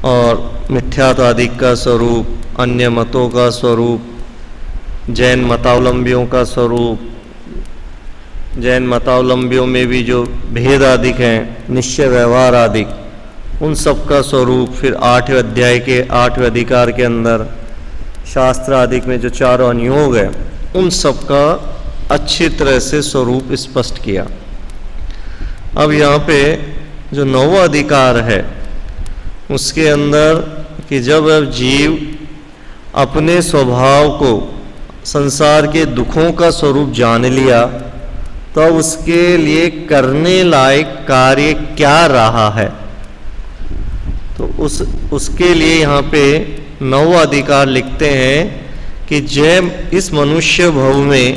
और मिथ्यात्वादिक का स्वरूप, अन्य मतों का स्वरूप, जैन मतावलंबियों का स्वरूप, जैन मतावलंबियों में भी जो भेद आदिक हैं, निश्चय व्यवहार आदिक, उन सब का स्वरूप, फिर 8वें अध्याय के 8वें अधिकार के अंदर शास्त्र आदिक में जो चारों अनुयोग है, उन सब का अच्छी तरह से स्वरूप स्पष्ट किया। अब यहाँ पे जो 9वां अधिकार है उसके अंदर कि जब जीव अपने स्वभाव को, संसार के दुखों का स्वरूप जान लिया, तो उसके लिए करने लायक कार्य क्या रहा है, तो उसके लिए यहाँ पे 9वां अधिकार लिखते हैं कि जय इस मनुष्य भव में,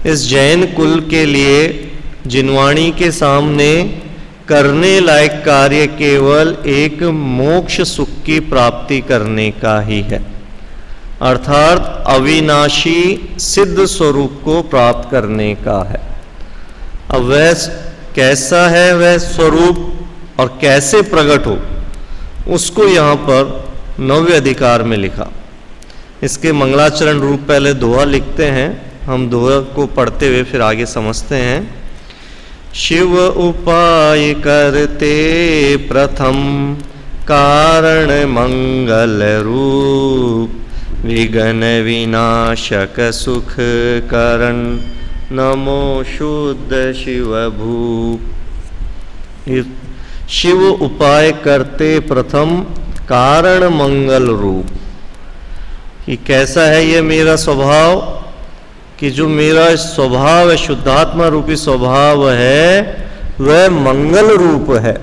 इस जैन कुल के लिए जिनवाणी के सामने करने लायक कार्य केवल एक मोक्ष सुख की प्राप्ति करने का ही है, अर्थात अविनाशी सिद्ध स्वरूप को प्राप्त करने का है। अब वह कैसा है वह स्वरूप और कैसे प्रकट हो, उसको यहाँ पर 9वें अधिकार में लिखा। इसके मंगलाचरण रूप पहले दोहा लिखते हैं, हम दोहा को पढ़ते हुए फिर आगे समझते हैं। शिव उपाय करते प्रथम कारण मंगल रूप, विघ्न विनाशक सुख करण, नमो शुद्ध शिव भूप। शिव उपाय करते प्रथम कारण मंगल रूप, कि कैसा है ये मेरा स्वभाव, कि जो मेरा स्वभाव है, शुद्धात्मा रूपी स्वभाव है, वह मंगल रूप है।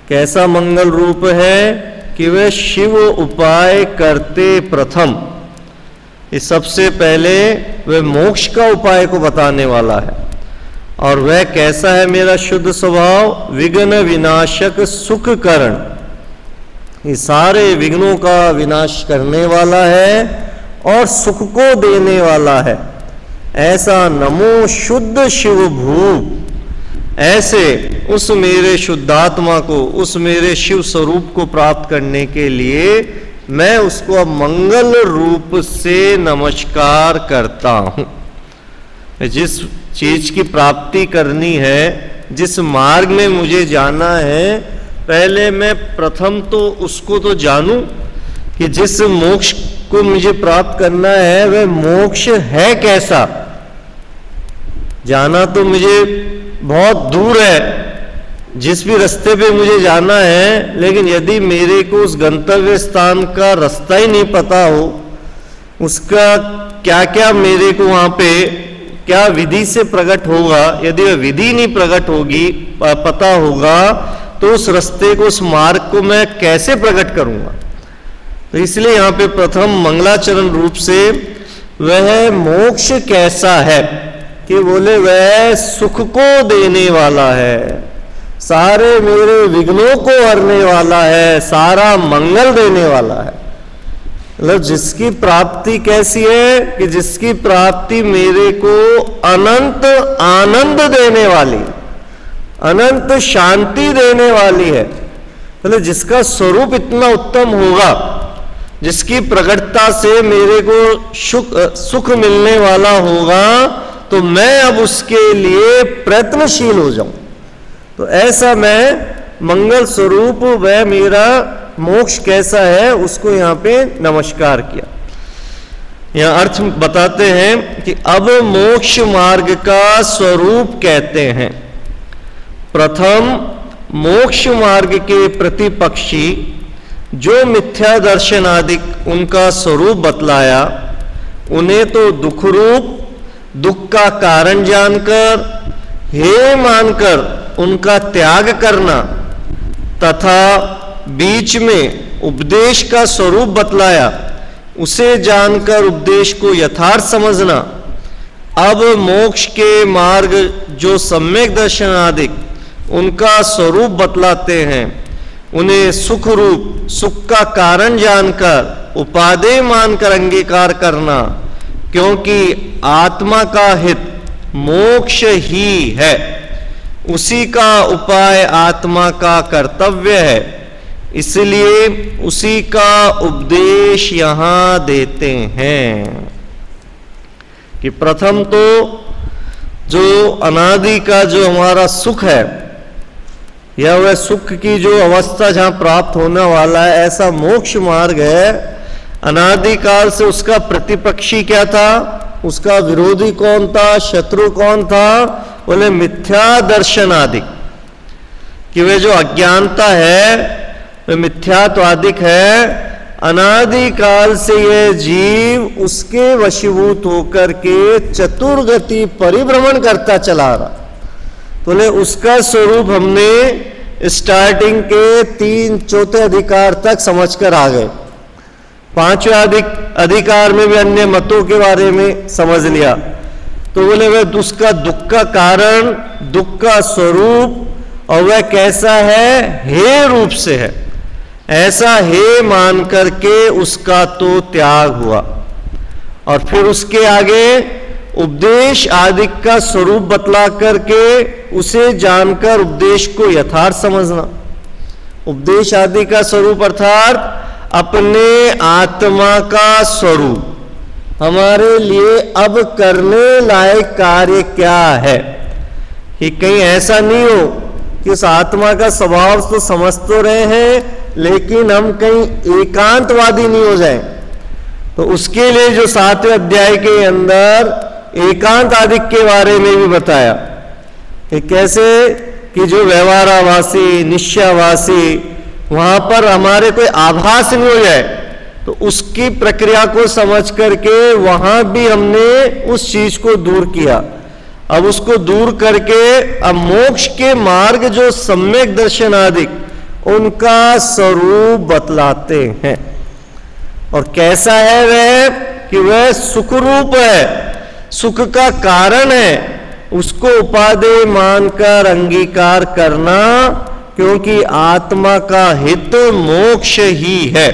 कैसा मंगल रूप है कि वह शिव उपाय करते प्रथम, ये सबसे पहले वह मोक्ष का उपाय को बताने वाला है। और वह कैसा है मेरा शुद्ध स्वभाव, विघ्न विनाशक सुख करण, ये सारे विघ्नों का विनाश करने वाला है और सुख को देने वाला है। ऐसा नमो शुद्ध शिव भूप, ऐसे उस मेरे शुद्धात्मा को, उस मेरे शिव स्वरूप को प्राप्त करने के लिए मैं उसको अब मंगल रूप से नमस्कार करता हूँ। जिस चीज की प्राप्ति करनी है, जिस मार्ग में मुझे जाना है, पहले मैं प्रथम तो उसको तो जानूं कि जिस मोक्ष को मुझे प्राप्त करना है वह मोक्ष है कैसा। जाना तो मुझे बहुत दूर है, जिस भी रास्ते पे मुझे जाना है, लेकिन यदि मेरे को उस गंतव्य स्थान का रास्ता ही नहीं पता हो, उसका क्या क्या मेरे को वहां पे क्या विधि से प्रकट होगा, यदि वह विधि नहीं प्रकट होगी, पता होगा, तो उस रास्ते को, उस मार्ग को मैं कैसे प्रकट करूंगा। तो इसलिए यहाँ पे प्रथम मंगलाचरण रूप से वह मोक्ष कैसा है कि बोले वह सुख को देने वाला है, सारे मेरे विघ्नों को हरने वाला है, सारा मंगल देने वाला है। मतलब जिसकी प्राप्ति कैसी है कि जिसकी प्राप्ति मेरे को अनंत आनंद देने वाली, अनंत शांति देने वाली है। मतलब जिसका स्वरूप इतना उत्तम होगा, जिसकी प्रकटता से मेरे को सुख मिलने वाला होगा, तो मैं अब उसके लिए प्रयत्नशील हो जाऊं। तो ऐसा मैं मंगल स्वरूप, वह मेरा मोक्ष कैसा है, उसको यहाँ पे नमस्कार किया। यहाँ अर्थ बताते हैं कि अब मोक्ष मार्ग का स्वरूप कहते हैं। प्रथम मोक्ष मार्ग के प्रतिपक्षी जो मिथ्या दर्शन आदि उनका स्वरूप बतलाया, उन्हें तो दुख रूप, दुख का कारण जानकर, हे मानकर उनका त्याग करना, तथा बीच में उपदेश का स्वरूप बतलाया, उसे जानकर उपदेश को यथार्थ समझना। अब मोक्ष के मार्ग जो सम्यक दर्शन आदि उनका स्वरूप बतलाते हैं, उन्हें सुख रूप, सुख का कारण जानकर, उपादेय मानकर अंगीकार करना, क्योंकि आत्मा का हित मोक्ष ही है, उसी का उपाय आत्मा का कर्तव्य है। इसलिए उसी का उपदेश यहां देते हैं कि प्रथम तो जो अनादि का जो हमारा सुख है, या वह सुख की जो अवस्था जहां प्राप्त होने वाला है, ऐसा मोक्ष मार्ग है, अनादिकाल से उसका प्रतिपक्षी क्या था, उसका विरोधी कौन था, शत्रु कौन था? बोले मिथ्या दर्शन आदि, कि वे जो अज्ञानता है वह मिथ्यात्वादिक है। अनादिकाल से यह जीव उसके वशीभूत होकर के चतुर्गति परिभ्रमण करता चला रहा। बोले उसका स्वरूप हमने स्टार्टिंग के 3 चौथे अधिकार तक समझकर आ गए। 5वें अधिकार में भी अन्य मतों के बारे में समझ लिया। तो बोले वह उसका दुख का कारण, दुख का स्वरूप, और वह कैसा है? हे रूप से है। ऐसा हे मान करके उसका तो त्याग हुआ। और फिर उसके आगे उपदेश आदि का स्वरूप बतला करके उसे जानकर उपदेश को यथार्थ समझना। उपदेश आदि का स्वरूप अर्थात अपने आत्मा का स्वरूप, हमारे लिए अब करने लायक कार्य क्या है। कि कहीं ऐसा नहीं हो कि उस आत्मा का स्वभाव तो समझ तो रहे हैं, लेकिन हम कहीं एकांतवादी नहीं हो जाए। तो उसके लिए जो 7वें अध्याय के अंदर एकांत आदि के बारे में भी बताया कि कैसे कि जो व्यवहारावासी, निश्चयवासी, वहां पर हमारे कोई आभास नहीं हो जाए, तो उसकी प्रक्रिया को समझ करके वहां भी हमने उस चीज को दूर किया। अब उसको दूर करके अब मोक्ष के मार्ग जो सम्यक दर्शन आदि, उनका स्वरूप बतलाते हैं। और कैसा है वह? कि वह सुख रूप है, सुख का कारण है, उसको उपादेय मानकर अंगीकार करना, क्योंकि आत्मा का हित मोक्ष ही है,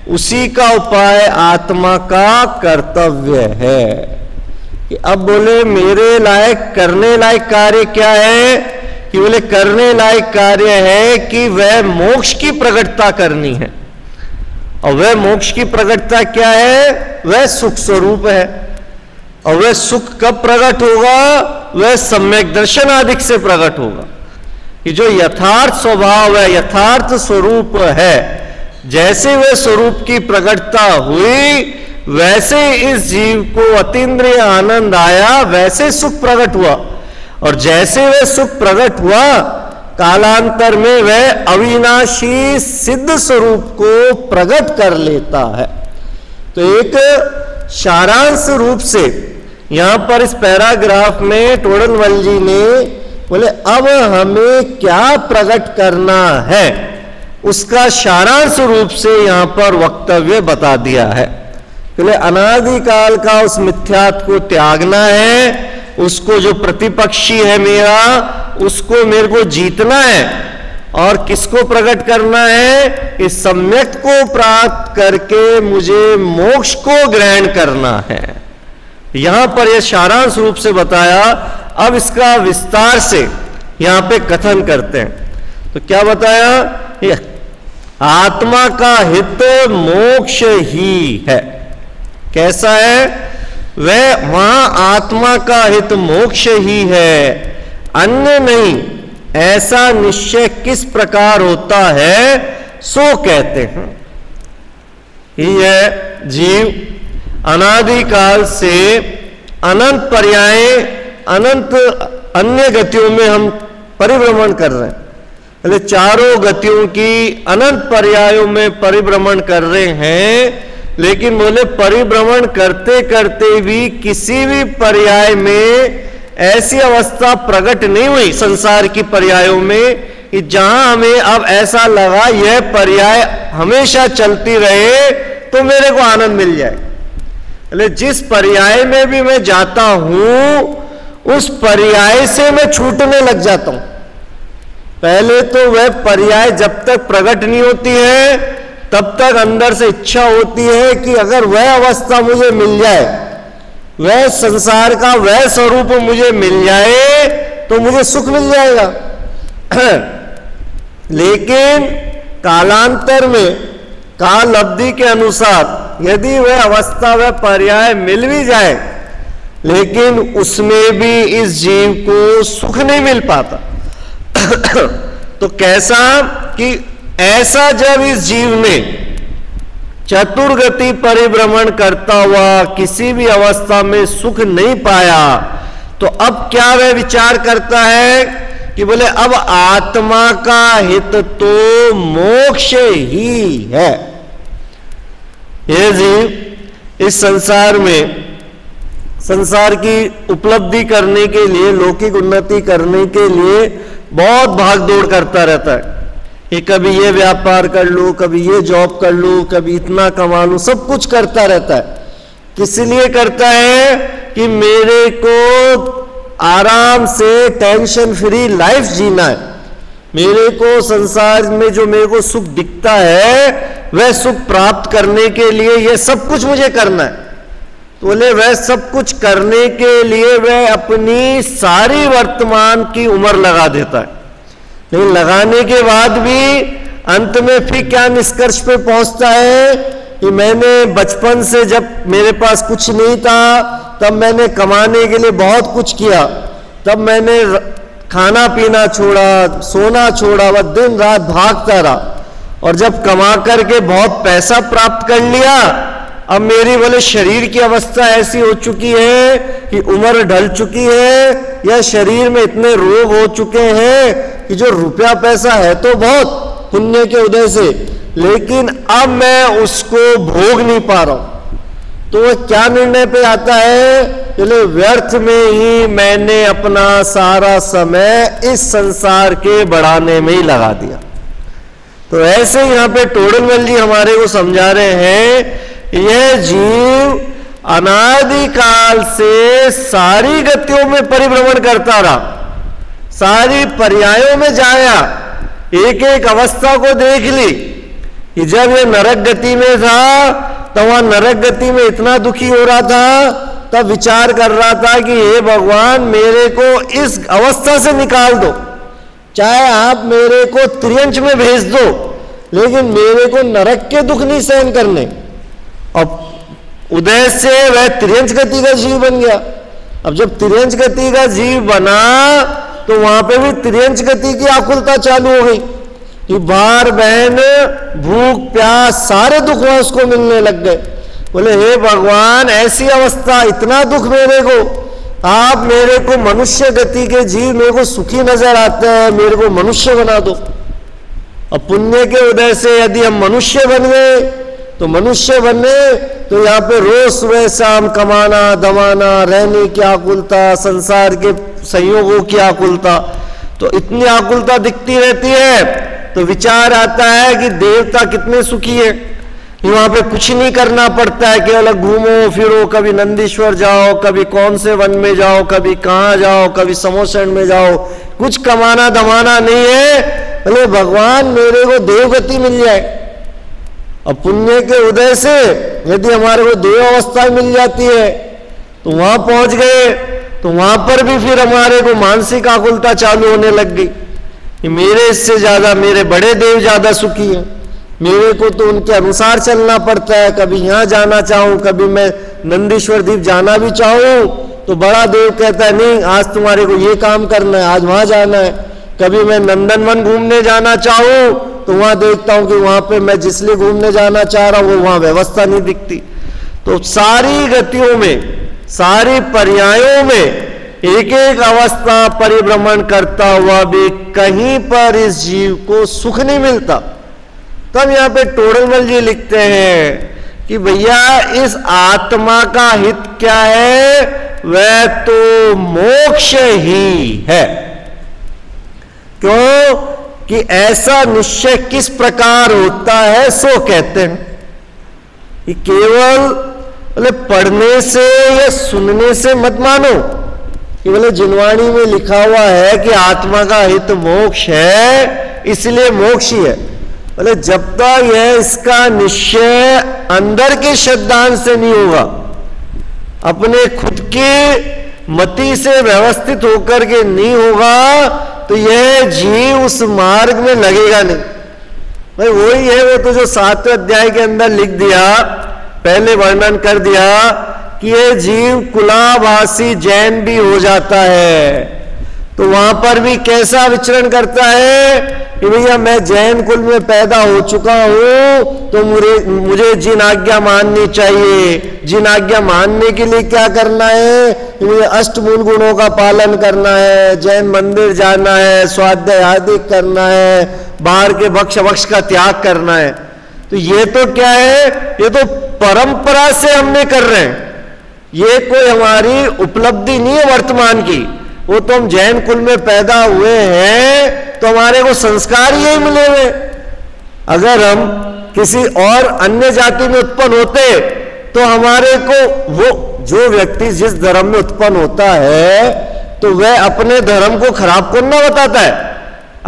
उसी का उपाय आत्मा का कर्तव्य है। कि अब बोले मेरे लायक करने लायक कार्य क्या है? कि बोले करने लायक कार्य है कि वह मोक्ष की प्रकटता करनी है। और वह मोक्ष की प्रकटता क्या है? वह सुख स्वरूप है। और वह सुख कब प्रकट होगा? वह सम्यक दर्शन आदि से प्रकट होगा। कि जो यथार्थ स्वभाव है, यथार्थ स्वरूप है, जैसे वह स्वरूप की प्रकटता हुई, वैसे इस जीव को अतीन्द्रिय आनंद आया, वैसे सुख प्रकट हुआ। और जैसे वह सुख प्रकट हुआ, कालांतर में वह अविनाशी सिद्ध स्वरूप को प्रकट कर लेता है। तो एक सारांश रूप से यहां पर इस पैराग्राफ में टोडनमल जी ने बोले अब हमें क्या प्रकट करना है, उसका सारांश रूप से यहां पर वक्तव्य बता दिया है। बोले अनादिकाल का उस मिथ्यात्व को त्यागना है, उसको जो प्रतिपक्षी है मेरा, उसको मेरे को जीतना है। और किसको प्रकट करना है? इस सम्यक को प्राप्त करके मुझे मोक्ष को ग्रहण करना है। यहां पर यह सारांश रूप से बताया। अब इसका विस्तार से यहां पे कथन करते हैं। तो क्या बताया? आत्मा का हित मोक्ष ही है। कैसा है वह? वहां आत्मा का हित मोक्ष ही है, अन्य नहीं। ऐसा निश्चय किस प्रकार होता है सो कहते हैं। यह जीव अनादिकाल से अनंत पर्याय, अनंत अन्य गतियों में हम परिभ्रमण कर रहे हैं। पहले चारों गतियों की अनंत पर्यायों में परिभ्रमण कर रहे हैं, लेकिन बोले परिभ्रमण करते करते भी किसी भी पर्याय में ऐसी अवस्था प्रकट नहीं हुई संसार की पर्यायों में कि जहां हमें अब ऐसा लगा यह पर्याय हमेशा चलती रहे तो मेरे को आनंद मिल जाए। जिस पर्याय में भी मैं जाता हूं उस पर्याय से मैं छूटने लग जाता हूं। पहले तो वह पर्याय जब तक प्रकट नहीं होती है तब तक अंदर से इच्छा होती है कि अगर वह अवस्था मुझे मिल जाए, वह संसार का वह स्वरूप मुझे मिल जाए तो मुझे सुख मिल जाएगा। लेकिन कालांतर में काल अवधि के अनुसार यदि वह अवस्था वह पर्याय मिल भी जाए, लेकिन उसमें भी इस जीव को सुख नहीं मिल पाता। तो कैसा कि ऐसा जब इस जीव ने चतुर्गति परिभ्रमण करता हुआ किसी भी अवस्था में सुख नहीं पाया, तो अब क्या वह विचार करता है कि बोले अब आत्मा का हित तो मोक्ष ही है। यह जीव इस संसार में संसार की उपलब्धि करने के लिए, लौकिक उन्नति करने के लिए बहुत भाग दौड़ करता रहता है कि कभी ये व्यापार कर लूं, कभी ये जॉब कर लूं, कभी इतना कमा लूं, सब कुछ करता रहता है। किस लिए करता है कि मेरे को आराम से टेंशन फ्री लाइफ जीना है, मेरे को संसार में जो मेरे को सुख दिखता है वह सुख प्राप्त करने के लिए ये सब कुछ मुझे करना है। तो बोले वह सब कुछ करने के लिए वह अपनी सारी वर्तमान की उम्र लगा देता है, लेकिन लगाने के बाद भी अंत में फिर क्या निष्कर्ष पे पहुंचता है कि मैंने बचपन से जब मेरे पास कुछ नहीं था तब मैंने कमाने के लिए बहुत कुछ किया, तब मैंने खाना पीना छोड़ा, सोना छोड़ा, वह दिन रात भागता रहा, और जब कमा करके बहुत पैसा प्राप्त कर लिया अब मेरी बोले शरीर की अवस्था ऐसी हो चुकी है कि उम्र ढल चुकी है, या शरीर में इतने रोग हो चुके हैं कि जो रुपया पैसा है तो बहुत पुण्य के उदय से, लेकिन अब मैं उसको भोग नहीं पा रहा हूं। तो वह क्या निर्णय पे आता है, चलो व्यर्थ में ही मैंने अपना सारा समय इस संसार के बढ़ाने में ही लगा दिया। तो ऐसे यहां पे टोडरमल जी हमारे को समझा रहे हैं, यह जीव अनादिकाल से सारी गतियों में परिभ्रमण करता रहा, सारी पर्यायों में जाया, एक एक अवस्था को देख ली कि जब ये नरक गति में था तो वह नरक गति में इतना दुखी हो रहा था, तब विचार कर रहा था कि हे भगवान मेरे को इस अवस्था से निकाल दो, चाहे आप मेरे को त्रियंच में भेज दो, लेकिन मेरे को नरक के दुख नहीं सहन करने। अब उदय से वह त्रियंच गति का जीव बन गया। अब जब त्रियंच गति का जीव बना तो वहां पे भी त्रियंच गति की आकुलता चालू हो गई कि बार बहन भूख प्यास सारे दुख वहां उसको मिलने लग गए। बोले हे भगवान ऐसी अवस्था, इतना दुख मेरे को, आप मेरे को मनुष्य गति के जीव मेरे को सुखी नजर आते हैं, मेरे को मनुष्य बना दो। अब पुण्य के उदय से यदि हम मनुष्य बन गए तो मनुष्य बनने तो यहाँ पे रोज सुबह शाम कमाना दमाना, रहने की आकुलता, संसार के संयोगों की आकुलता, तो इतनी आकुलता दिखती रहती है। तो विचार आता है कि देवता कितने सुखी है, वहां पे कुछ नहीं करना पड़ता है, केवल घूमो फिरो, कभी नंदीश्वर जाओ, कभी कौन से वन में जाओ, कभी कहाँ जाओ, कभी समोसन में जाओ, कुछ कमाना दमाना नहीं है। बोले भगवान मेरे को देवगति मिल जाए। अब पुण्य के उदय से यदि हमारे को देव अवस्था मिल जाती है तो वहां पहुंच गए, तो वहां पर भी फिर हमारे को मानसिक आकुलता चालू होने लग गई कि मेरे इससे ज्यादा मेरे बड़े देव ज्यादा सुखी हैं, मेरे को तो उनके अनुसार चलना पड़ता है। कभी यहाँ जाना चाहूं, कभी मैं नंदीश्वर द्वीप जाना भी चाहूं तो बड़ा देव कहता है नहीं आज तुम्हारे को ये काम करना है, आज वहां जाना है। कभी मैं नंदनवन घूमने जाना चाहूं तो वहां देखता हूं कि वहां पे मैं जिसलिए घूमने जाना चाह रहा हूं वहां व्यवस्था नहीं दिखती। तो सारी गतियों में, सारी पर्यायों में एक एक अवस्था परिभ्रमण करता हुआ भी कहीं पर इस जीव को सुख नहीं मिलता। तब यहाँ पे टोडरमल जी लिखते हैं कि भैया इस आत्मा का हित क्या है, वह तो मोक्ष ही है। क्यों कि ऐसा निश्चय किस प्रकार होता है, सो कहते हैं कि केवल बोले पढ़ने से या सुनने से मत मानो कि बोले जिनवाणी में लिखा हुआ है कि आत्मा का हित मोक्ष है इसलिए मोक्ष ही है। बोले जब तक यह इसका निश्चय अंदर के श्रद्धांत से नहीं होगा, अपने खुद के मति से व्यवस्थित होकर के नहीं होगा, तो यह जीव उस मार्ग में लगेगा नहीं। भाई वही है, वो तो जो 7वें अध्याय के अंदर लिख दिया, पहले वर्णन कर दिया कि ये जीव कुलाभासी जैन भी हो जाता है। तो वहां पर भी कैसा विचरण करता है कि भैया मैं जैन कुल में पैदा हो चुका हूं, तो मुझे जिन आज्ञा माननी चाहिए, जिन आज्ञा मानने के लिए क्या करना है कि मुझे अष्टमूल गुणों का पालन करना है, जैन मंदिर जाना है, स्वाध्याय आदि करना है, बाहर के भक्ष का त्याग करना है। तो ये तो क्या है, ये तो परंपरा से हमने कर रहे हैं, ये कोई हमारी उपलब्धि नहीं है वर्तमान की। वो तो हम जैन कुल में पैदा हुए हैं तो हमारे को संस्कार यही मिले हुए। अगर हम किसी और अन्य जाति में उत्पन्न होते तो हमारे को, वो जो व्यक्ति जिस धर्म में उत्पन्न होता है तो वह अपने धर्म को खराब करना बताता है।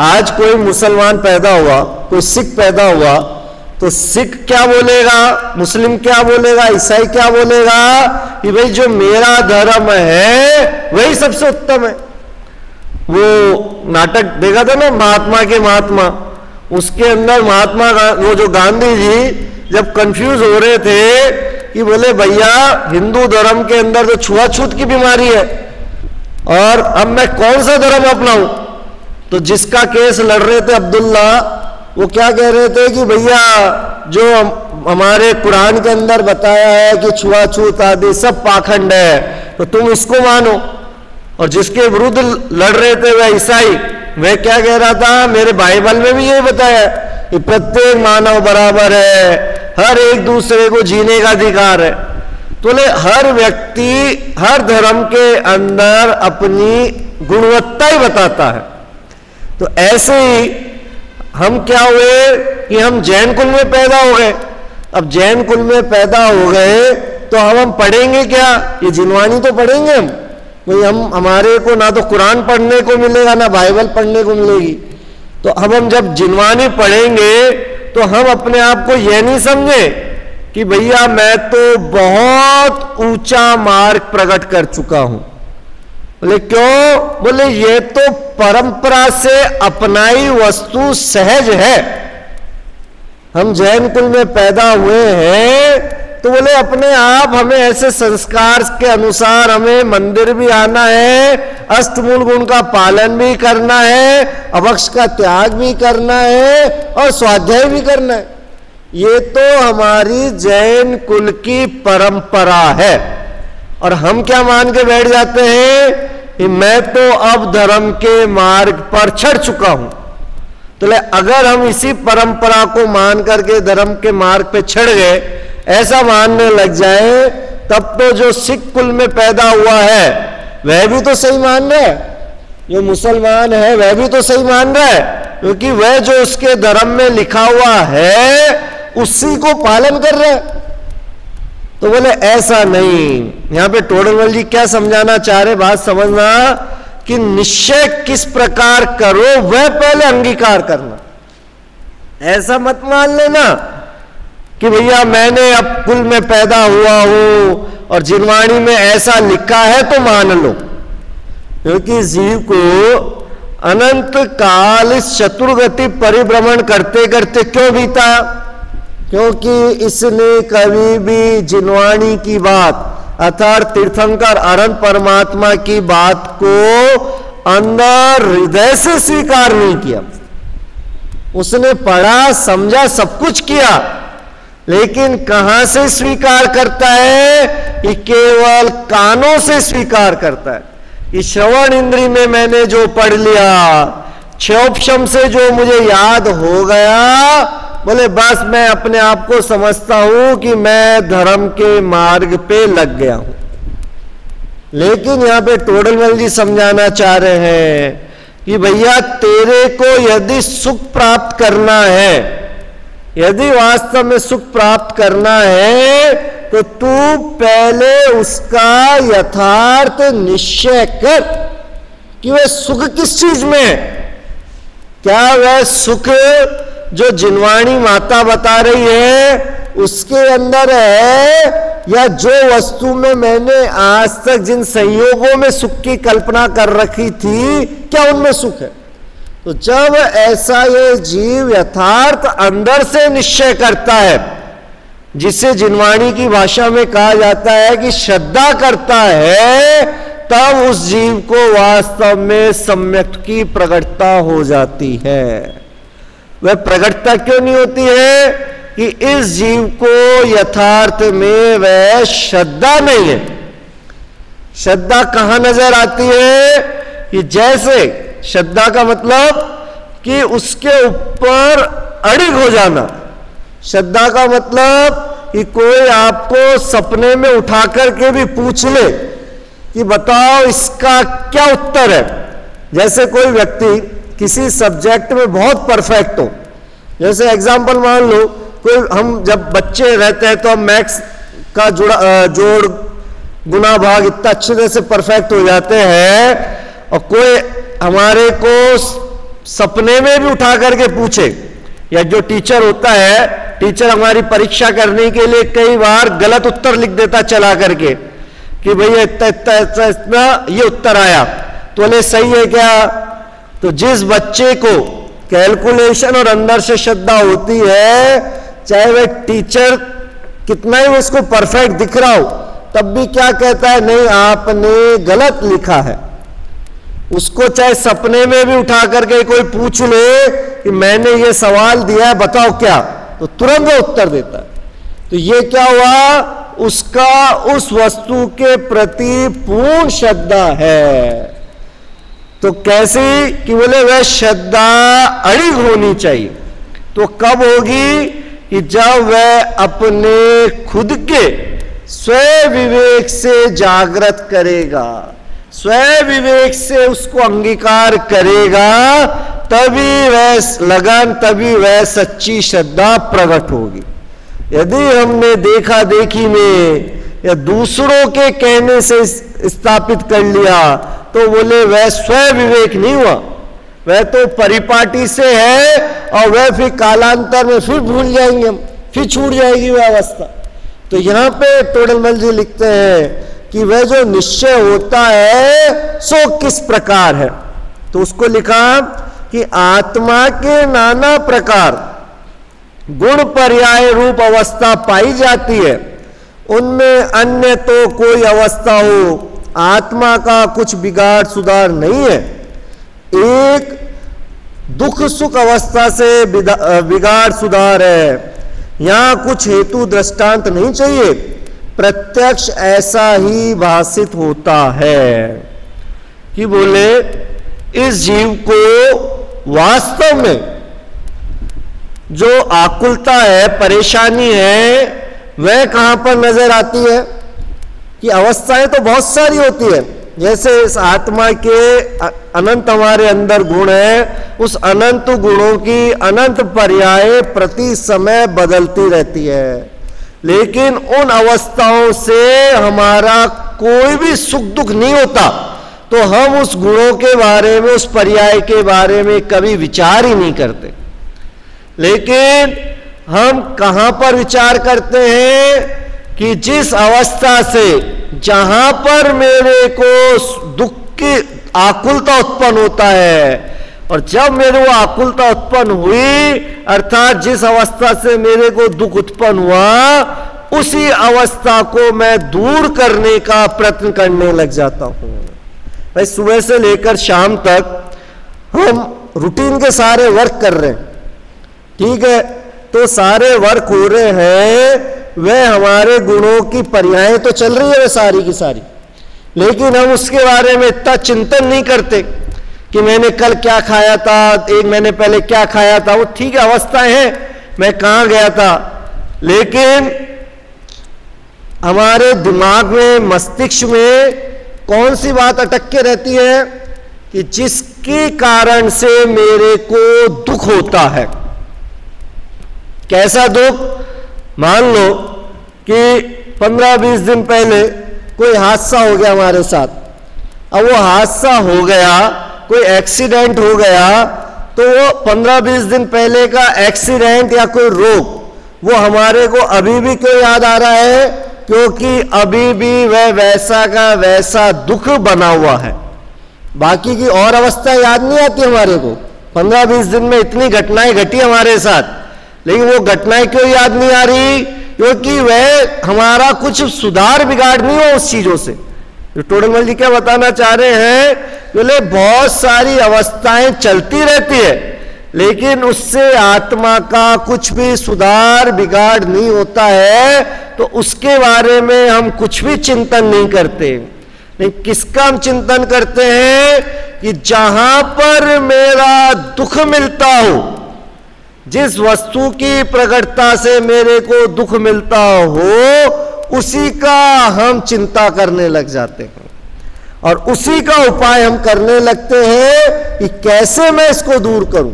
आज कोई मुसलमान पैदा हुआ, कोई सिख पैदा हुआ, तो सिख क्या बोलेगा, मुस्लिम क्या बोलेगा, ईसाई क्या बोलेगा कि भाई जो मेरा धर्म है वही सबसे उत्तम है। वो नाटक देखा था ना महात्मा के महात्मा, उसके अंदर महात्मा वो जो गांधी जी जब कंफ्यूज हो रहे थे कि बोले भैया हिंदू धर्म के अंदर तो छुआछूत की बीमारी है और अब मैं कौन सा धर्म अपनाऊं, तो जिसका केस लड़ रहे थे अब्दुल्ला, वो क्या कह रहे थे कि भैया जो हमारे कुरान के अंदर बताया है कि छुआछूत आदि सब पाखंड है, तो तुम इसको मानो। और जिसके विरुद्ध लड़ रहे थे वह ईसाई, वह क्या कह रहा था, मेरे बाइबल में भी यही बताया कि प्रत्येक मानव बराबर है, हर एक दूसरे को जीने का अधिकार है। तो हर व्यक्ति हर धर्म के अंदर अपनी गुणवत्ता ही बताता है। तो ऐसे ही हम क्या हुए कि हम जैन कुल में पैदा हो गए। अब जैन कुल में पैदा हो गए तो हम पढ़ेंगे क्या, ये जिनवानी तो पढ़ेंगे हम, भाई हमारे को ना तो कुरान पढ़ने को मिलेगा ना बाइबल पढ़ने को मिलेगी। तो अब हम जब जिनवानी पढ़ेंगे तो हम अपने आप को यह नहीं समझे कि भैया मैं तो बहुत ऊंचा मार्ग प्रकट कर चुका हूं। बोले क्यों, बोले ये तो परंपरा से अपनाई वस्तु सहज है। हम जैन कुल में पैदा हुए हैं तो बोले अपने आप हमें ऐसे संस्कार के अनुसार हमें मंदिर भी आना है, अष्टमूल गुण का पालन भी करना है, अभक्ष का त्याग भी करना है और स्वाध्याय भी करना है। ये तो हमारी जैन कुल की परंपरा है। और हम क्या मान के बैठ जाते हैं कि मैं तो अब धर्म के मार्ग पर चढ़ चुका हूं। तो अगर हम इसी परंपरा को मान करके धर्म के मार्ग पे चढ़ गए, ऐसा मानने लग जाए, तब तो जो सिख कुल में पैदा हुआ है वह भी तो सही मान रहा है, जो मुसलमान है वह भी तो सही मान रहा है, क्योंकि वह जो उसके धर्म में लिखा हुआ है उसी को पालन कर रहा है। तो बोले ऐसा नहीं। यहां पे टोडरमल जी क्या समझाना चाह रहे, बात समझना, कि निश्चय किस प्रकार करो वह पहले अंगीकार करना। ऐसा मत मान लेना कि भैया मैंने अब कुल में पैदा हुआ हूं और जिनवाणी में ऐसा लिखा है तो मान लो, क्योंकि जीव को अनंत काल इस चतुर्गति परिभ्रमण करते करते क्यों बीता, क्योंकि इसने कभी भी जिनवाणी की बात अर्थात तीर्थंकर अनंत परमात्मा की बात को अंदर हृदय से स्वीकार नहीं किया। उसने पढ़ा समझा सब कुछ किया, लेकिन कहां से स्वीकार करता है कि केवल कानों से स्वीकार करता है कि श्रवण इंद्री में मैंने जो पढ़ लिया, क्षोपशम से जो मुझे याद हो गया, बोले बस मैं अपने आप को समझता हूं कि मैं धर्म के मार्ग पे लग गया हूं। लेकिन यहां पे टोडरमल जी समझाना चाह रहे हैं कि भैया तेरे को यदि सुख प्राप्त करना है, यदि वास्तव में सुख प्राप्त करना है, तो तू पहले उसका यथार्थ निश्चय कर कि वह सुख किस चीज में, क्या वह सुख जो जिनवाणी माता बता रही है उसके अंदर है, या जो वस्तु में मैंने आज तक जिन संयोगों में सुख की कल्पना कर रखी थी क्या उनमें सुख है। तो जब ऐसा ये जीव यथार्थ अंदर से निश्चय करता है, जिसे जिनवाणी की भाषा में कहा जाता है कि श्रद्धा करता है, तब उस जीव को वास्तव में सम्यक की प्रकटता हो जाती है। वह प्रकटता क्यों नहीं होती है? कि इस जीव को यथार्थ में वह श्रद्धा नहीं है। श्रद्धा कहां नजर आती है? कि जैसे श्रद्धा का मतलब कि उसके ऊपर अड़िग हो जाना। श्रद्धा का मतलब कि कोई आपको सपने में उठा करके भी पूछ ले कि बताओ इसका क्या उत्तर है। जैसे कोई व्यक्ति किसी सब्जेक्ट में बहुत परफेक्ट हो, जैसे एग्जाम्पल मान लो कोई, हम जब बच्चे रहते हैं तो हम मैथ्स का जोड़ गुना भाग इतना अच्छे तरह से परफेक्ट हो जाते हैं, और कोई हमारे को सपने में भी उठा करके पूछे, या जो टीचर होता है, टीचर हमारी परीक्षा करने के लिए कई बार गलत उत्तर लिख देता चला करके कि भैया इतना इतना इतना इतना ये उत्तर आया, तो बोले सही है क्या? तो जिस बच्चे को कैलकुलेशन और अंदर से श्रद्धा होती है, चाहे वह टीचर कितना ही उसको परफेक्ट दिख रहा हो, तब भी क्या कहता है? नहीं, आपने गलत लिखा है। उसको चाहे सपने में भी उठा करके कोई पूछ ले कि मैंने ये सवाल दिया है, बताओ क्या, तो तुरंत वो उत्तर देता है। तो ये क्या हुआ? उसका उस वस्तु के प्रति पूर्ण श्रद्धा है। तो कैसी? कि बोले वह श्रद्धा अड़िग होनी चाहिए। तो कब होगी? कि जब वह अपने खुद के स्वयं विवेक से जागृत करेगा, स्वयं विवेक से उसको अंगीकार करेगा, तभी वह लगन, तभी वह सच्ची श्रद्धा प्रकट होगी। यदि हमने देखा देखी में या दूसरों के कहने से स्थापित कर लिया, तो बोले वह स्वयं विवेक नहीं हुआ, वह तो परिपाटी से है, और वह फिर कालांतर में फिर भूल जाएंगे हम, फिर छूट जाएगी वह अवस्था। तो यहां पे तोड़लमल जी लिखते हैं कि वह जो निश्चय होता है सो किस प्रकार है। तो उसको लिखा कि आत्मा के नाना प्रकार गुण पर्याय रूप अवस्था पाई जाती है, उनमें अन्य तो कोई अवस्था हो आत्मा का कुछ बिगाड़ सुधार नहीं है। एक दुख सुख अवस्था से बिगाड़ सुधार है। यहां कुछ हेतु दृष्टांत नहीं चाहिए, प्रत्यक्ष ऐसा ही भाषित होता है। कि बोले इस जीव को वास्तव में जो आकुलता है, परेशानी है, वह कहां पर नजर आती है? कि अवस्थाएं तो बहुत सारी होती है। जैसे इस आत्मा के अनंत हमारे अंदर गुण है, उस अनंत गुणों की अनंत पर्याय प्रति समय बदलती रहती है, लेकिन उन अवस्थाओं से हमारा कोई भी सुख दुख नहीं होता, तो हम उस गुणों के बारे में, उस पर्याय के बारे में कभी विचार ही नहीं करते। लेकिन हम कहां पर विचार करते हैं? कि जिस अवस्था से जहां पर मेरे को दुख की आकुलता उत्पन्न होता है, और जब मेरे को आकुलता उत्पन्न हुई, अर्थात जिस अवस्था से मेरे को दुख उत्पन्न हुआ, उसी अवस्था को मैं दूर करने का प्रयत्न करने लग जाता हूं। भाई सुबह से लेकर शाम तक हम रूटीन के सारे वर्क कर रहे हैं, ठीक है, तो सारे वर्क हो रहे हैं, वह हमारे गुणों की पर्यायें तो चल रही है वह सारी की सारी, लेकिन हम उसके बारे में इतना चिंतन नहीं करते कि मैंने कल क्या खाया था, एक महीने पहले क्या खाया था। वो ठीक है, अवस्थाएं हैं, मैं कहां गया था, लेकिन हमारे दिमाग में, मस्तिष्क में कौन सी बात अटक के रहती है? कि जिसके कारण से मेरे को दुख होता है। कैसा दुख? मान लो कि 15-20 दिन पहले कोई हादसा हो गया हमारे साथ, अब वो हादसा हो गया, कोई एक्सीडेंट हो गया, तो वो 15-20 दिन पहले का एक्सीडेंट या कोई रोग वो हमारे को अभी भी क्यों याद आ रहा है? क्योंकि अभी भी वह वैसा का वैसा दुख बना हुआ है। बाकी की और अवस्था याद नहीं आती हमारे को, 15-20 दिन में इतनी घटनाएं घटी हमारे साथ, लेकिन वो घटनाएं क्यों याद नहीं आ रही? क्योंकि वह हमारा कुछ सुधार बिगाड़ नहीं हो उस चीजों से। तो टोडरमल जी क्या बताना चाह रहे हैं? बोले बहुत सारी अवस्थाएं चलती रहती है, लेकिन उससे आत्मा का कुछ भी सुधार बिगाड़ नहीं होता है, तो उसके बारे में हम कुछ भी चिंतन नहीं करते। नहीं, किसका हम चिंतन करते हैं? कि जहां पर मेरा दुख मिलता हो, जिस वस्तु की प्रकटता से मेरे को दुख मिलता हो, उसी का हम चिंता करने लग जाते हैं और उसी का उपाय हम करने लगते हैं कि कैसे मैं इसको दूर करूं।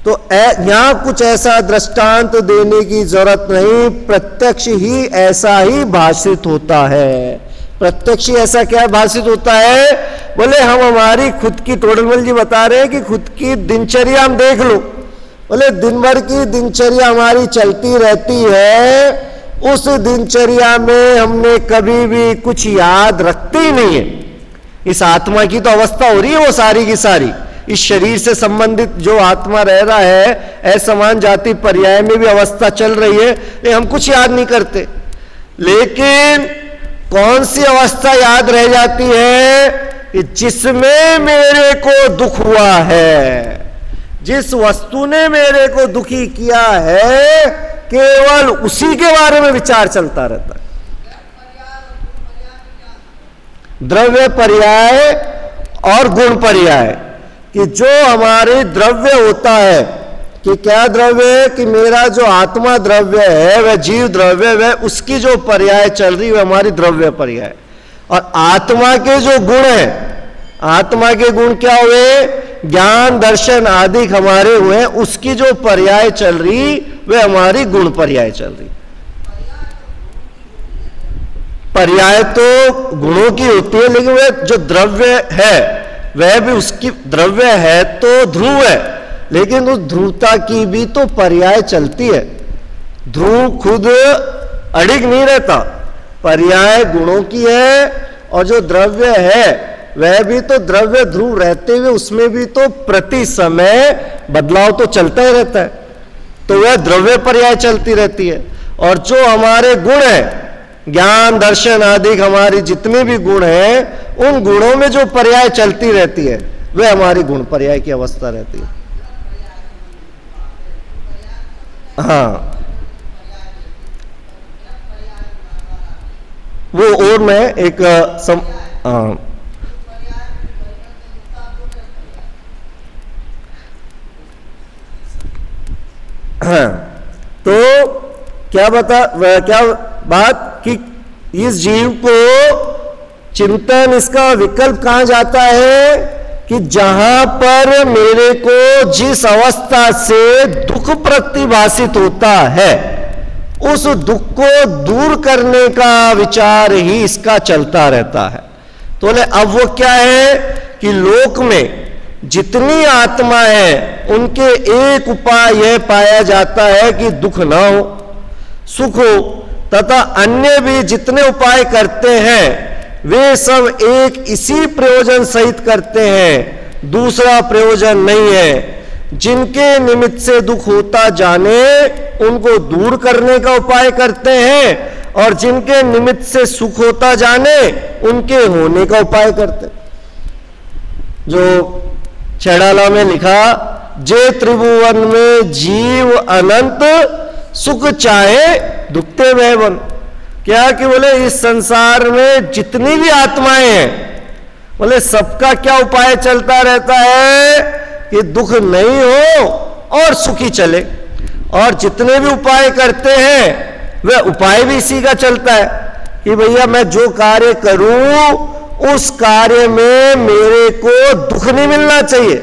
तो यहां कुछ ऐसा दृष्टांत देने की जरूरत नहीं, प्रत्यक्ष ही ऐसा ही भाषित होता है। प्रत्यक्ष ही ऐसा क्या भाषित होता है? बोले हम हमारी खुद की, टोडरमल जी बता रहे हैं कि खुद की दिनचर्या हम देख लो। बोले दिन भर की दिनचर्या हमारी चलती रहती है, उस दिनचर्या में हमने कभी भी कुछ याद रखते ही नहीं है। इस आत्मा की तो अवस्था हो रही है वो सारी की सारी, इस शरीर से संबंधित जो आत्मा रह रहा है, असमान जाति पर्याय में भी अवस्था चल रही है, लेकिन हम कुछ याद नहीं करते। लेकिन कौन सी अवस्था याद रह जाती है? कि जिसमें मेरे को दुख हुआ है, जिस वस्तु ने मेरे को दुखी किया है, केवल उसी के बारे में विचार चलता रहता है। द्रव्य पर्याय और गुण पर्याय, कि जो हमारे द्रव्य होता है, कि क्या द्रव्य है? कि मेरा जो आत्मा द्रव्य है, वह जीव द्रव्य, वह उसकी जो पर्याय चल रही है वह हमारी द्रव्य पर्याय। और आत्मा के जो गुण है, आत्मा के गुण क्या हुए? ज्ञान दर्शन आदि हमारे हुए, उसकी जो पर्याय चल रही वह हमारी गुण पर्याय चल रही। पर्याय तो गुणों की होती है, लेकिन वह जो द्रव्य है वह भी उसकी द्रव्य है तो ध्रुव है, लेकिन उस ध्रुवता की भी तो पर्याय चलती है। ध्रुव खुद अड़िग नहीं रहता, पर्याय गुणों की है, और जो द्रव्य है वह भी तो द्रव्य ध्रुव रहते हुए उसमें भी तो प्रति समय बदलाव तो चलता ही रहता है, तो वह द्रव्य पर्याय चलती रहती है। और जो हमारे गुण है, ज्ञान दर्शन आदि हमारी जितने भी गुण हैं, उन गुणों में जो पर्याय चलती रहती है वह हमारी गुण पर्याय की अवस्था रहती है। हाँ, वो और मैं एक हाँ, तो क्या बात कि इस जीव को चिंतन, इसका विकल्प कहां जाता है? कि जहां पर मेरे को जिस अवस्था से दुख प्रतिभासित होता है, उस दुख को दूर करने का विचार ही इसका चलता रहता है। तो बोले अब वो क्या है? कि लोक में जितनी आत्मा है उनके एक उपाय यह पाया जाता है कि दुख ना हो, सुख हो, तथा अन्य भी जितने उपाय करते हैं वे सब एक इसी प्रयोजन सहित करते हैं, दूसरा प्रयोजन नहीं है। जिनके निमित्त से दुख होता जाने उनको दूर करने का उपाय करते हैं, और जिनके निमित्त से सुख होता जाने उनके होने का उपाय करते हैं। जो छेड़ाला में लिखा, जे त्रिभुवन में जीव अनंत, सुख चाहे दुखते वह बन। क्या? कि बोले इस संसार में जितनी भी आत्माएं हैं, बोले सबका क्या उपाय चलता रहता है? कि दुख नहीं हो और सुखी चले। और जितने भी उपाय करते हैं वह उपाय भी इसी का चलता है कि भैया मैं जो कार्य करूं उस कार्य में मेरे को दुख नहीं मिलना चाहिए,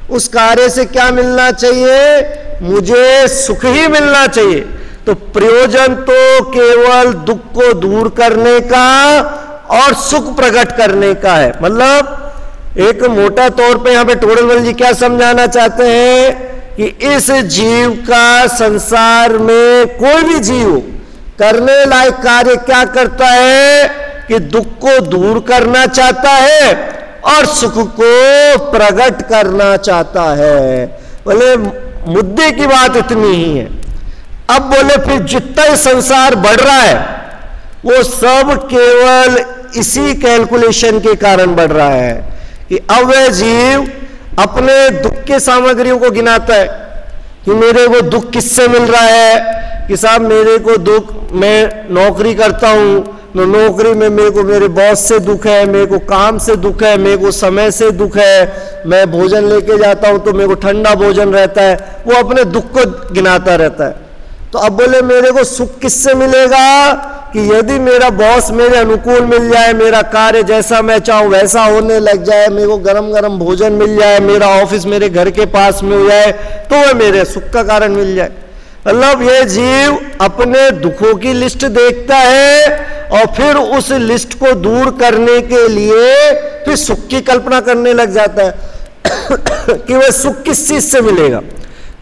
उस कार्य से क्या मिलना चाहिए? मुझे सुख ही मिलना चाहिए। तो प्रयोजन तो केवल दुख को दूर करने का और सुख प्रकट करने का है। मतलब एक मोटा तौर पे यहां पे टोडरमल जी क्या समझाना चाहते हैं कि इस जीव का संसार में कोई भी जीव करने लायक कार्य क्या करता है कि दुख को दूर करना चाहता है और सुख को प्रकट करना चाहता है। बोले मुद्दे की बात इतनी ही है। अब बोले फिर जितना ही संसार बढ़ रहा है वो सब केवल इसी कैलकुलेशन के कारण बढ़ रहा है कि अब वह जीव अपने दुख के सामग्रियों को गिनाता है कि मेरे को दुख किससे मिल रहा है, कि साहब मेरे को दुख, मैं नौकरी करता हूं तो नौकरी में मेरे को मेरे बॉस से दुख है, मेरे को काम से दुख है, मेरे को समय से दुख है, मैं भोजन लेके जाता हूं तो मेरे को ठंडा भोजन रहता है, वो अपने दुख को गिनाता रहता है। तो अब बोले मेरे को सुख किससे मिलेगा कि यदि मेरा बॉस मेरे अनुकूल मिल जाए, मेरा कार्य जैसा मैं चाहूं वैसा होने लग जाए, मेरे को गरम गरम भोजन मिल जाए, मेरा ऑफिस मेरे घर के पास में हो जाए, तो वह मेरे सुख का कारण मिल जाए। मतलब ये जीव अपने दुखों की लिस्ट देखता है और फिर उस लिस्ट को दूर करने के लिए फिर सुख की कल्पना करने लग जाता है कि वह सुख किस चीज से मिलेगा।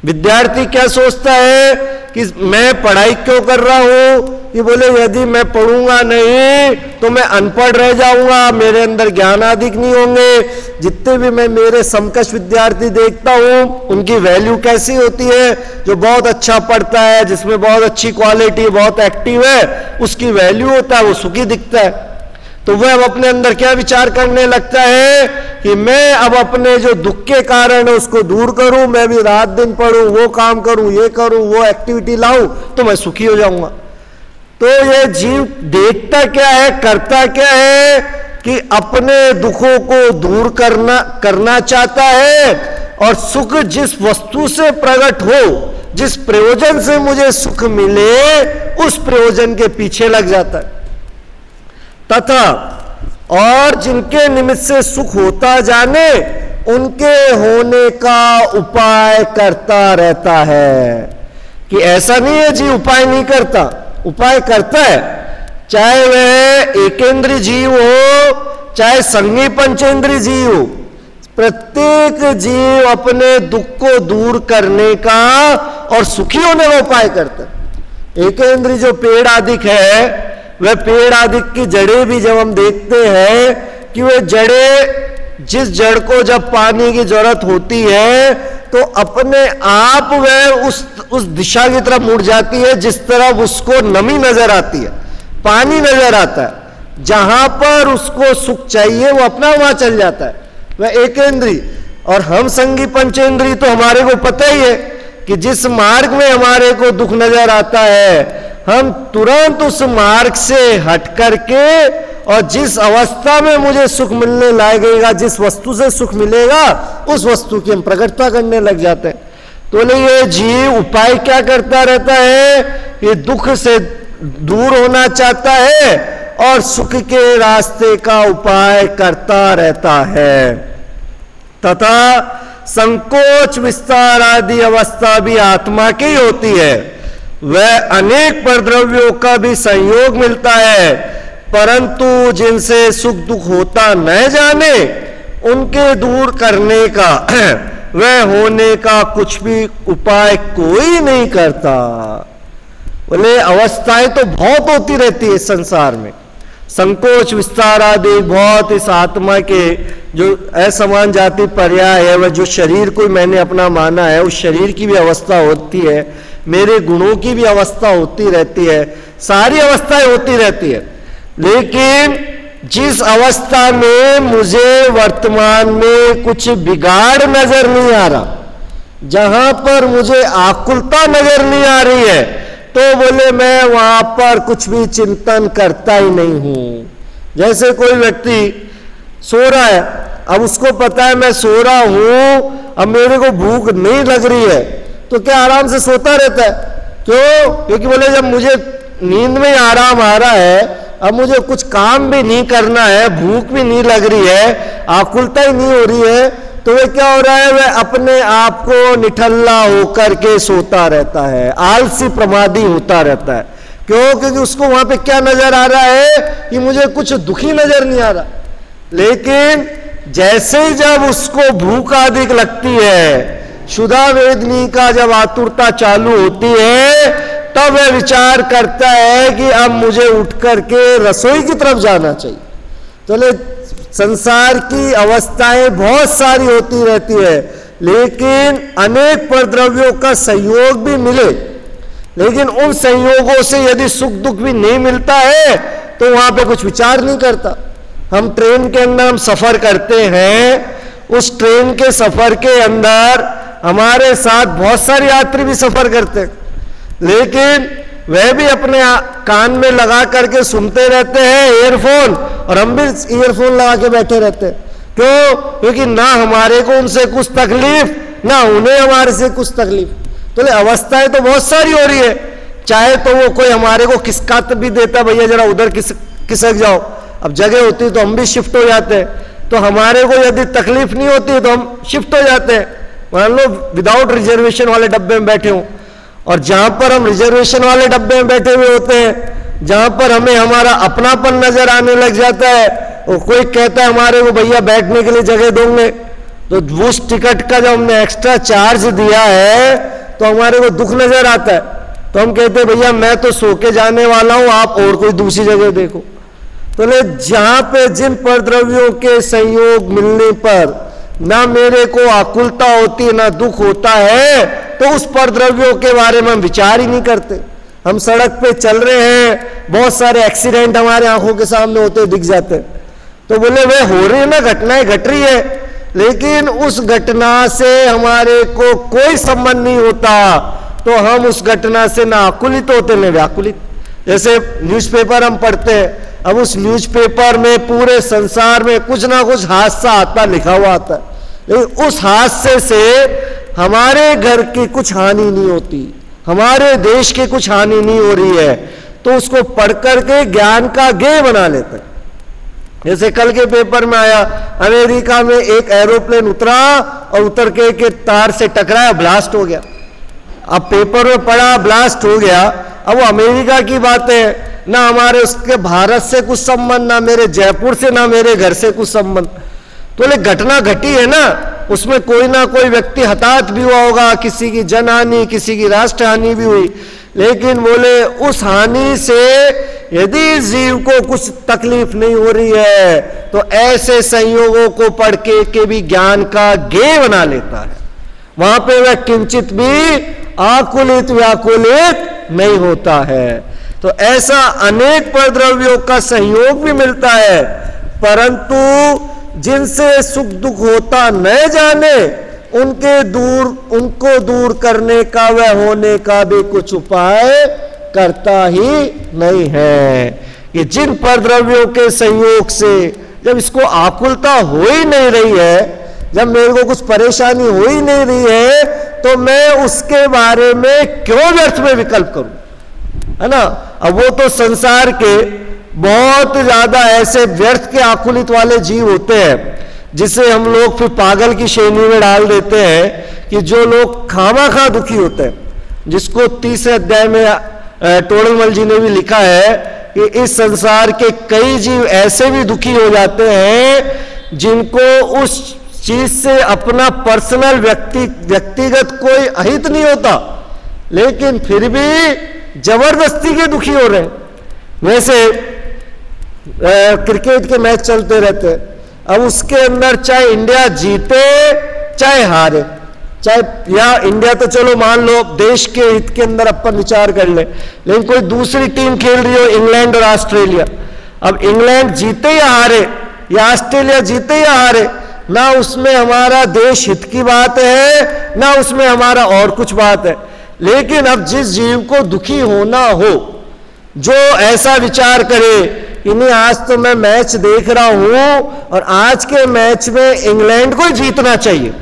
विद्यार्थी क्या सोचता है कि मैं पढ़ाई क्यों कर रहा हूं, कि बोले यदि मैं पढ़ूंगा नहीं तो मैं अनपढ़ रह जाऊंगा, मेरे अंदर ज्ञान अधिक नहीं होंगे। जितने भी मैं मेरे समकक्ष विद्यार्थी देखता हूं उनकी वैल्यू कैसी होती है, जो बहुत अच्छा पढ़ता है, जिसमें बहुत अच्छी क्वालिटी, बहुत एक्टिव है, उसकी वैल्यू होता है, वो सुखी दिखता है। तो वह अब अपने अंदर क्या विचार करने लगता है कि मैं अब अपने जो दुख के कारण है उसको दूर करूं, मैं भी रात दिन पढ़ूं, वो काम करूं, ये करूं, वो एक्टिविटी लाऊं तो मैं सुखी हो जाऊंगा। तो ये जीव देखता क्या है, करता क्या है कि अपने दुखों को दूर करना चाहता है और सुख जिस वस्तु से प्रकट हो, जिस प्रयोजन से मुझे सुख मिले, उस प्रयोजन के पीछे लग जाता है। तथा और जिनके निमित्त से सुख होता जाने उनके होने का उपाय करता रहता है। कि ऐसा नहीं है जी उपाय नहीं करता, उपाय करता है। चाहे वह एकेंद्रीय जीव हो, चाहे संगी पंचेंद्रीय जीव हो, प्रत्येक जीव अपने दुख को दूर करने का और सुखी होने का उपाय करता है। एकेंद्रीय जो पेड़ आदिक है, वह पेड़ आदि की जड़ें भी जब हम देखते हैं कि वह जड़ें, जिस जड़ को जब पानी की जरूरत होती है तो अपने आप वह उस दिशा की तरफ मुड़ जाती है जिस तरफ उसको नमी नजर आती है, पानी नजर आता है। जहां पर उसको सुख चाहिए वो अपना वहां चल जाता है, वह एकेंद्रीय। और हम संगी पंचेंद्रीय तो हमारे को पता ही है कि जिस मार्ग में हमारे को दुख नजर आता है हम तुरंत उस मार्ग से हट करके और जिस अवस्था में मुझे सुख मिलने लगेगा, जिस वस्तु से सुख मिलेगा, उस वस्तु की हम प्रकटता करने लग जाते हैं। तो ये जीव उपाय क्या करता रहता है, ये दुख से दूर होना चाहता है और सुख के रास्ते का उपाय करता रहता है। तथा संकोच विस्तार आदि अवस्था भी आत्मा की होती है। वह अनेक परद्रव्यों का भी संयोग मिलता है, परंतु जिनसे सुख दुख होता न जाने उनके दूर करने का वह होने का कुछ भी उपाय कोई नहीं करता। बोले अवस्थाएं तो बहुत होती रहती है संसार में, संकोच विस्तार आदि बहुत इस आत्मा के जो असमान जाति पर्याय है, वह जो शरीर को मैंने अपना माना है, उस शरीर की भी अवस्था होती है, मेरे गुणों की भी अवस्था होती रहती है, सारी अवस्थाएं होती रहती है। लेकिन जिस अवस्था में मुझे वर्तमान में कुछ बिगाड़ नजर नहीं आ रहा, जहां पर मुझे आकुलता नजर नहीं आ रही है, तो बोले मैं वहां पर कुछ भी चिंतन करता ही नहीं हूं। जैसे कोई व्यक्ति सो रहा है, अब उसको पता है मैं सो रहा हूं, अब मेरे को भूख नहीं लग रही है, तो क्या आराम से सोता रहता है? क्यों? क्योंकि बोले जब मुझे नींद में आराम आ रहा है, अब मुझे कुछ काम भी नहीं करना है, भूख भी नहीं लग रही है, आकुलता ही नहीं हो रही है, तो वह क्या हो रहा है, वह अपने आप को निठल्ला होकर के सोता रहता है, आलसी प्रमादी होता रहता है। क्यों? क्योंकि उसको वहां पे क्या नजर आ रहा है कि मुझे कुछ दुखी नजर नहीं आ रहा। लेकिन जैसे ही जब उसको भूख अधिक लगती है, क्षुधा वेदनी का जब आतुरता चालू होती है, तब वह विचार करता है कि अब मुझे उठ करके रसोई की तरफ जाना चाहिए। चले संसार की अवस्थाएं बहुत सारी होती रहती है, लेकिन अनेक परद्रव्यों का संयोग भी मिले, लेकिन उन संयोगों से यदि सुख दुख भी नहीं मिलता है तो वहां पे कुछ विचार नहीं करता। हम ट्रेन के अंदर हम सफर करते हैं, उस ट्रेन के सफर के अंदर हमारे साथ बहुत सारे यात्री भी सफर करते हैं, लेकिन वह भी अपने कान में लगा करके सुनते रहते हैं ईयरफोन, और हम भी ईयरफोन लगा के बैठे रहते हैं। क्यों? क्योंकि ना हमारे को उनसे कुछ तकलीफ, ना उन्हें हमारे से कुछ तकलीफ। तो अवस्थाएं तो बहुत सारी हो रही है, चाहे तो वो कोई हमारे को किसका भी देता, भैया जरा उधर खिसक जाओ, अब जगह होती तो हम भी शिफ्ट हो जाते हैं। तो हमारे को यदि तकलीफ नहीं होती तो हम शिफ्ट हो जाते हैं। मान लो विदाउट रिजर्वेशन वाले डब्बे में बैठे हो, और जहां पर हम रिजर्वेशन वाले डब्बे में बैठे हुए होते हैं, जहां पर हमें हमारा अपनापन नजर आने लग जाता है, और कोई कहता है हमारे को भैया बैठने के लिए जगह दोगे, तो उस टिकट का जब हमने एक्स्ट्रा चार्ज दिया है तो हमारे को दुख नजर आता है। तो हम कहते हैं भैया मैं तो सो के जाने वाला हूं, आप और कोई दूसरी जगह देखो। तो जहां पे जिन परद्रव्यों के संयोग मिलने पर ना मेरे को आकुलता होती है ना दुख होता है, तो उस परद्रव्यों के बारे में हम विचार ही नहीं करते। हम सड़क पे चल रहे हैं, बहुत सारे एक्सीडेंट हमारे आंखों के सामने होते दिख जाते हैं, तो बोले वे हो रही है ना, घटनाएं घट रही है, लेकिन उस घटना से हमारे को कोई संबंध नहीं होता, तो हम उस घटना से ना आकुलित होते ना व्याकुलित। जैसे न्यूज़पेपर हम पढ़ते हैं, अब उस न्यूज़पेपर में पूरे संसार में कुछ ना कुछ हादसा आता, लिखा हुआ आता है, लेकिन उस हादसे से हमारे घर की कुछ हानि नहीं होती, हमारे देश की कुछ हानि नहीं हो रही है, तो उसको पढ़ करके ज्ञान का गेय बना लेते हैं। जैसे कल के पेपर में आया, अमेरिका में एक एरोप्लेन उतरा और उतर के तार से टकराया, ब्लास्ट हो गया। अब पेपर में पढ़ा ब्लास्ट हो गया, अब वो अमेरिका की बात है, ना हमारे उसके भारत से कुछ संबंध, ना मेरे जयपुर से, ना मेरे घर से कुछ संबंध। तो ले घटना घटी है ना, उसमें कोई ना कोई व्यक्ति हताहत भी हुआ होगा, किसी की जनहानि, किसी की राष्ट्र हानि भी हुई, लेकिन बोले उस हानि से यदि जीव को कुछ तकलीफ नहीं हो रही है तो ऐसे संयोगों को पढ़ के भी ज्ञान का गेय बना लेता है। वहां पे वह किंचित भी आकुलित व्याकुलित नहीं होता है। तो ऐसा अनेक परद्रव्यों का संयोग भी मिलता है, परंतु जिनसे सुख दुख होता न जाने उनको दूर करने का वह होने का भी कुछ उपाय करता ही नहीं है। कि जिन परद्रव्यों के संयोग से जब इसको आकुलता हो ही नहीं रही है, जब मेरे को कुछ परेशानी हो ही नहीं रही है, तो मैं उसके बारे में क्यों व्यर्थ में विकल्प करूं, है ना। अब वो तो संसार के बहुत ज्यादा ऐसे व्यर्थ के आकुलित वाले जीव होते हैं जिसे हम लोग फिर पागल की श्रेणी में डाल देते हैं, कि जो लोग खामाखा दुखी होते हैं, जिसको 30 अध्याय में टोडरमल जी ने भी लिखा है कि इस संसार के कई जीव ऐसे भी दुखी हो जाते हैं जिनको उस चीज से अपना पर्सनल व्यक्तिगत कोई अहित नहीं होता, लेकिन फिर भी जबरदस्ती के दुखी हो रहे हैं। वैसे क्रिकेट के मैच चलते रहते हैं, अब उसके अंदर चाहे इंडिया जीते चाहे हारे, चाहे या इंडिया तो चलो मान लो देश के हित के अंदर अपन विचार कर ले, लेकिन कोई दूसरी टीम खेल रही हो, इंग्लैंड और ऑस्ट्रेलिया, अब इंग्लैंड जीते या हारे या ऑस्ट्रेलिया जीते या हारे, ना उसमें हमारा देश हित की बात है, ना उसमें हमारा और कुछ बात है। लेकिन अब जिस जीव को दुखी होना हो, जो ऐसा विचार करे कि नहीं आज तो मैं मैच देख रहा हूं और आज के मैच में इंग्लैंड को ही जीतना चाहिए,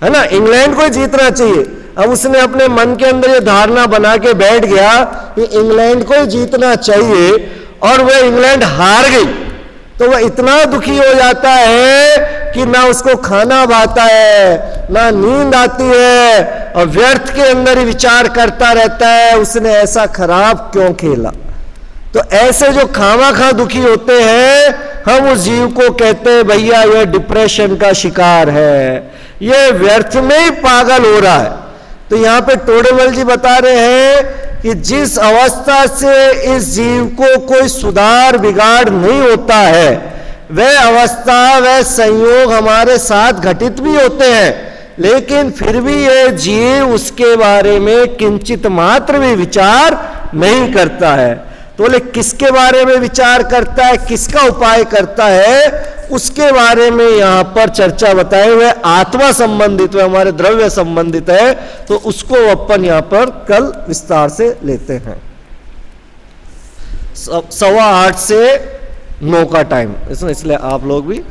है ना, इंग्लैंड को ही जीतना चाहिए। अब उसने अपने मन के अंदर ये धारणा बना के बैठ गया कि इंग्लैंड को ही जीतना चाहिए, और वह इंग्लैंड हार गई, तो वह इतना दुखी हो जाता है कि ना उसको खाना भाता है, ना नींद आती है, और व्यर्थ के अंदर ही विचार करता रहता है उसने ऐसा खराब क्यों खेला। तो ऐसे जो खामाखा दुखी होते हैं, हम उस जीव को कहते हैं भैया यह डिप्रेशन का शिकार है, यह व्यर्थ में ही पागल हो रहा है। तो यहां पे टोडरमल जी बता रहे हैं कि जिस अवस्था से इस जीव को कोई सुधार बिगाड़ नहीं होता है, वह अवस्था वह संयोग हमारे साथ घटित भी होते हैं, लेकिन फिर भी यह जीव उसके बारे में किंचित मात्र भी विचार नहीं करता है। तो बोले किसके बारे में विचार करता है, किसका उपाय करता है, उसके बारे में यहां पर चर्चा बताए हुए आत्मा संबंधित है, हमारे द्रव्य संबंधित है, तो उसको अपन यहां पर कल विस्तार से लेते हैं। 8:15 से 9 का टाइम, इसलिए आप लोग भी